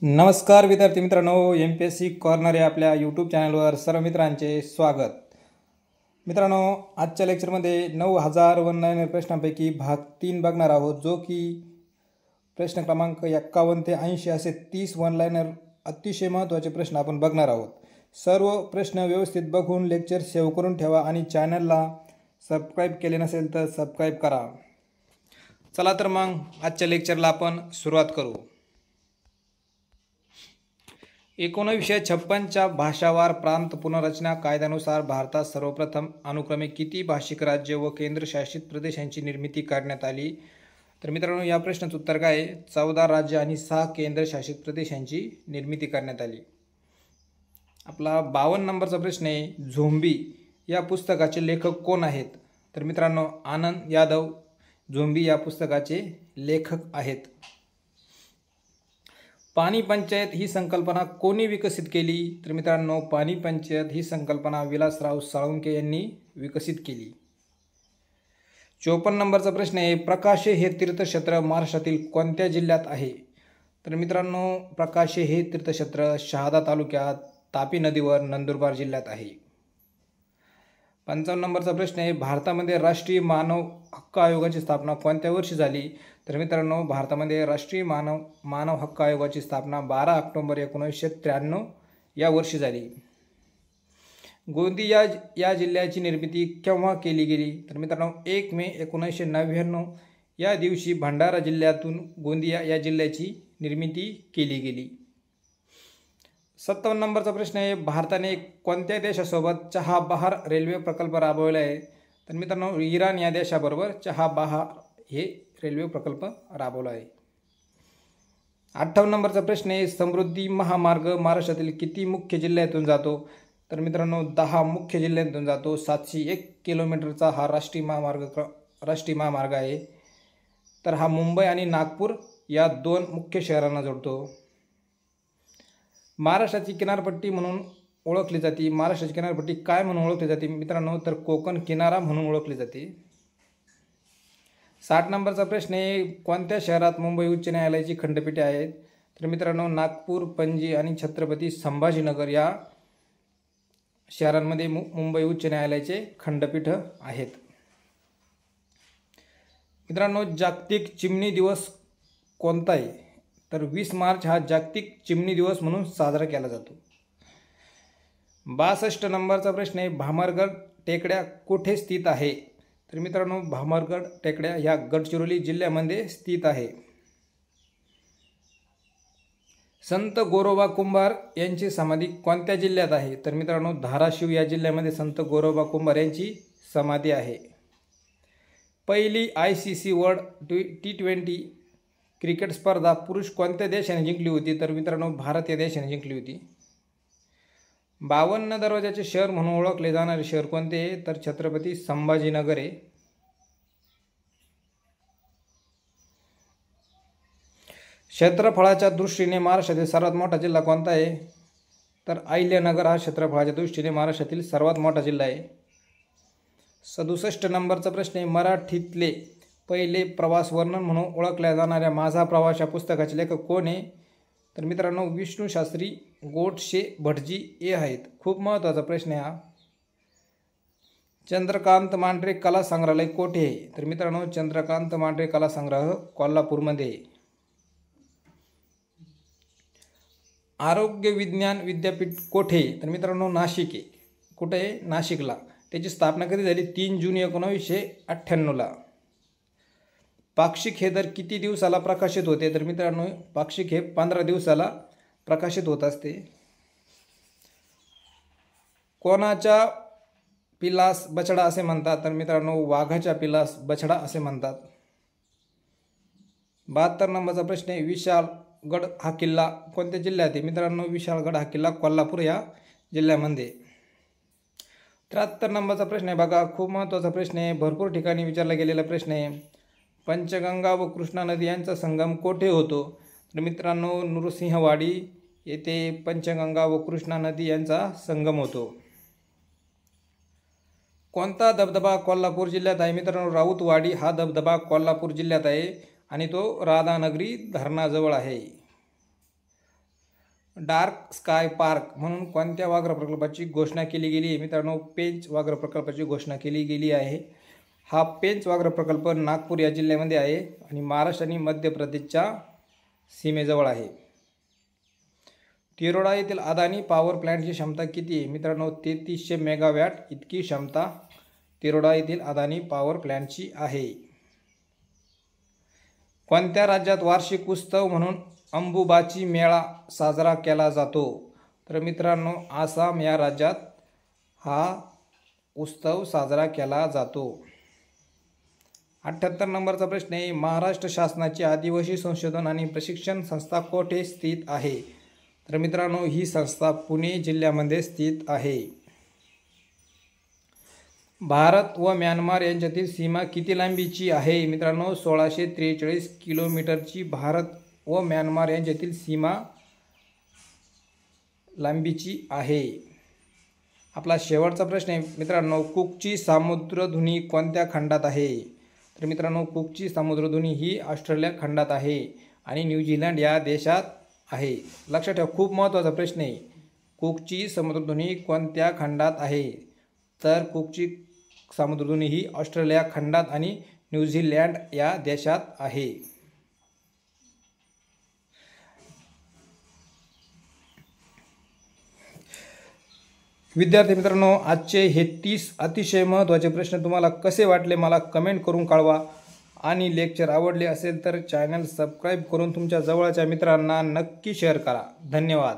नमस्कार विद्यार्थी मित्रांनो, MPSC कॉर्नर या आपल्या यूट्यूब चॅनलवर सर्व मित्रांचे स्वागत. मित्रांनो, आजच्या लेक्चरमध्ये 9000 वन लाईनर प्रश्नांपैकी भाग 3 बघणार आहोत, जो की प्रश्न क्रमांक 51 ते 80 असे 30 वन लाईनर अतिशय महत्त्वाचे प्रश्न आपण बघणार आहोत. सर्व प्रश्न व्यवस्थित बघून लेक्चर सेव्ह करून ठेवा आणि चॅनलला सबस्क्राईब केले नसेल तर सबस्क्राईब करा. चला तर मग आजच्या लेक्चरला आपण सुरुवात करू. 1956च्या भाषावार प्रांत पुनर्रचना कायद्यानुसार भारतात सर्वप्रथम अनुक्रमे किती भाषिक राज्य व केंद्रशासित प्रदेशांची निर्मिती करण्यात आली? तर मित्रांनो, या प्रश्नाचं उत्तर काय आहे? 14 राज्य आणि 6 केंद्रशासित प्रदेशांची निर्मिती करण्यात आली. आपला 52 नंबरचा प्रश्न आहे, झोंबी या पुस्तकाचे लेखक कोण आहेत? तर मित्रांनो, आनंद यादव झोंबी या पुस्तकाचे लेखक आहेत. पाणी पंचायत ही संकल्पना कोणी विकसित केली? तर मित्रांनो, पाणी पंचायत ही संकल्पना विलासराव साळुंखे यांनी विकसित केली. 54 नंबरचा प्रश्न आहे, प्रकाशे हे तीर्थक्षेत्र महाराष्ट्रातील कोणत्या जिल्ह्यात आहे? तर मित्रांनो, प्रकाशे हे तीर्थक्षेत्र शहादा तालुक्यात तापी नदीवर नंदुरबार जिल्ह्यात आहे. 55 नंबरचा प्रश्न आहे, भारतामध्ये राष्ट्रीय मानव हक्क आयोगाची स्थापना कोणत्या वर्षी झाली? तर मित्रांनो, भारतामध्ये राष्ट्रीय मानव हक्क आयोगाची स्थापना 12 ऑक्टोबर 1993 या वर्षी झाली. गोंदिया या जिल्ह्याची निर्मिती केव्हा केली गेली? तर मित्रांनो, 1 मे 1999 या दिवशी भंडारा जिल्ह्यातून गोंदिया या जिल्ह्याची निर्मिती केली गेली. 57 नंबरचा प्रश्न आहे, भारताने कोणत्या देशासोबत चहाबहार रेल्वे प्रकल्प राबवला आहे? तर मित्रांनो, इराण या देशाबरोबर चहाबहार हे रेल्वे प्रकल्प राबवला आहे. 58 नंबरचा प्रश्न आहे, समृद्धी महामार्ग महाराष्ट्रातील किती मुख्य जिल्ह्यातून जातो? तर मित्रांनो, 10 मुख्य जिल्ह्यातून जातो. 701 किलोमीटरचा हा राष्ट्रीय महामार्ग आहे. तर हा मुंबई आणि नागपूर या 2 मुख्य शहरांना जोडतो. महाराष्ट्राची किनारपट्टी म्हणून ओळखली जाते. महाराष्ट्राची किनारपट्टी काय म्हणून ओळखली जाते मित्रांनो? तर कोकण किनारा म्हणून ओळखली जाते. 60 नंबरचा प्रश्न आहे, कोणत्या शहरात मुंबई उच्च न्यायालयाची खंडपीठे आहेत? तर मित्रांनो, नागपूर, पणजी आणि छत्रपती संभाजीनगर या शहरांमध्ये मुंबई उच्च न्यायालयाचे खंडपीठ आहेत. मित्रांनो, जागतिक चिमणी दिवस कोणता आहे? तर 20 मार्च हा जागतिक चिमणी दिवस म्हणून साजरा केला जातो. 62 नंबरचा प्रश्न आहे, भामरगड टेकड्या कुठे स्थित आहे? तर मित्रांनो, भामरगड टेकड्या ह्या गडचिरोली जिल्ह्यामध्ये स्थित आहे. संत गोरोबा कुंभार यांची समाधी कोणत्या जिल्ह्यात आहे? तर मित्रांनो, धाराशिव या जिल्ह्यामध्ये संत गोरोबा कुंभार यांची समाधी आहे. पहिली ICC वर्ल्ड T20 क्रिकेट स्पर्धा पुरुष कोणत्या देशाने जिंकली होती? तर मित्रांनो, भारत या देशाने जिंकली होती. 52 दरवाजाचे शहर म्हणून ओळखले जाणारे शहर कोणते? तर छत्रपती संभाजीनगर आहे. क्षेत्रफळाच्या दृष्टीने महाराष्ट्रातील सर्वात मोठा जिल्हा कोणता आहे? तर अहिल्यानगर हा क्षेत्रफळाच्या दृष्टीने महाराष्ट्रातील सर्वात मोठा जिल्हा आहे. 67 नंबरचा प्रश्न आहे, मराठीतले पहिले प्रवास वर्णन म्हणून ओळखल्या जाणाऱ्या माझा प्रवास या पुस्तकाचे लेखक कोण आहे? तर मित्रांनो, विष्णू शास्त्री गोडसे भटजी हे आहेत. खूप महत्त्वाचा प्रश्न आहे हा. चंद्रकांत मांढरे कला संग्रहालय कोठे आहे? तर मित्रांनो, चंद्रकांत मांढरे कला संग्रह कोल्हापूरमध्ये आहे. आरोग्य विज्ञान विद्यापीठ कोठे आहे? तर मित्रांनो, नाशिक आहे. कुठे आहे? नाशिकला. त्याची स्थापना कधी झाली? 3 जून 1998ला. पाक्षिक हे दर किती दिवसाला प्रकाशित होते? तर मित्रांनो, पाक्षिक हे 15 दिवसाला प्रकाशित होत असते. कोणाच्या पिलास बछडा असे म्हणतात? तर मित्रांनो, वाघाच्या पिलास बछडा असे म्हणतात. 72 नंबरचा प्रश्न आहे, विशाळगड हा किल्ला कोणत्या जिल्ह्यात आहे? मित्रांनो, विशाळगड हा किल्ला कोल्हापूर या जिल्ह्यामध्ये. 73 नंबरचा प्रश्न आहे बघा, खूप महत्त्वाचा प्रश्न आहे, भरपूर ठिकाणी विचारला गेलेला प्रश्न आहे. पंचगंगा व कृष्णा नदी यांचा संगम कोठे होतो? तर मित्रांनो, नृसिंहवाडी येथे पंचगंगा व कृष्णा नदी यांचा संगम होतो. कोणता धबधबा कोल्हापूर जिल्ह्यात आहे? मित्रांनो, राऊतवाडी हा धबधबा कोल्हापूर जिल्ह्यात आहे आणि तो राधानगरी धरणाजवळ आहे. डार्क स्काय पार्क म्हणून कोणत्या व्याघ्र प्रकल्पाची घोषणा केली गेली आहे? मित्रांनो, पेंच व्याघ्र प्रकल्पाची घोषणा केली गेली आहे. हा पेंच व्याघ्र प्रकल्प नागपूर या जिल्ह्यामध्ये आहे आणि महाराष्ट्र आणि मध्य प्रदेशच्या सीमेजवळ आहे. तिरोडा येथील अदानी पॉवर प्लॅन्टची क्षमता किती आहे? मित्रांनो, 3300 मेगावॅट इतकी क्षमता तिरोडा येथील अदानी पॉवर प्लॅन्टची आहे. कोणत्या राज्यात वार्षिक उत्सव म्हणून अंबुबाची मेळा साजरा केला जातो? तर मित्रांनो, आसाम या राज्यात हा उत्सव साजरा केला जातो. 78 नंबरचा प्रश्न आहे, महाराष्ट्र शासनाची आदिवासी संशोधन आणि प्रशिक्षण संस्था कोठे स्थित आहे? तर मित्रांनो, ही संस्था पुणे जिल्ह्यामध्ये स्थित आहे. भारत व म्यानमार यांच्यातील सीमा किती लांबीची आहे? मित्रांनो, 1643 किलोमीटरची भारत व म्यानमार यांच्यातील सीमा लांबीची आहे. आपला शेवटचा प्रश्न आहे मित्रांनो, कुकची सामुद्रधुनी कोणत्या खंडात आहे? तर मित्रांनो, कुकची सामुद्रधुनी ही ऑस्ट्रेलिया खंडात आहे आणि न्यूझीलंड या देशात आहे. लक्षात ठेवा, खूप महत्त्वाचा प्रश्न आहे. कुकची सामुद्रधुनी कोणत्या खंडात आहे? तर कुकची सामुद्रधुनी ही ऑस्ट्रेलिया खंडात आणि न्यूझीलंड या देशात आहे. विद्यार्थी मित्रांनो, आजचे हे 30 अतिशय महत्त्वाचे प्रश्न तुम्हाला कसे वाटले मला कमेंट करून कळवा आणि लेक्चर आवडले असेल तर चॅनल सबस्क्राईब करून तुमच्या जवळच्या मित्रांना नक्की शेअर करा. धन्यवाद.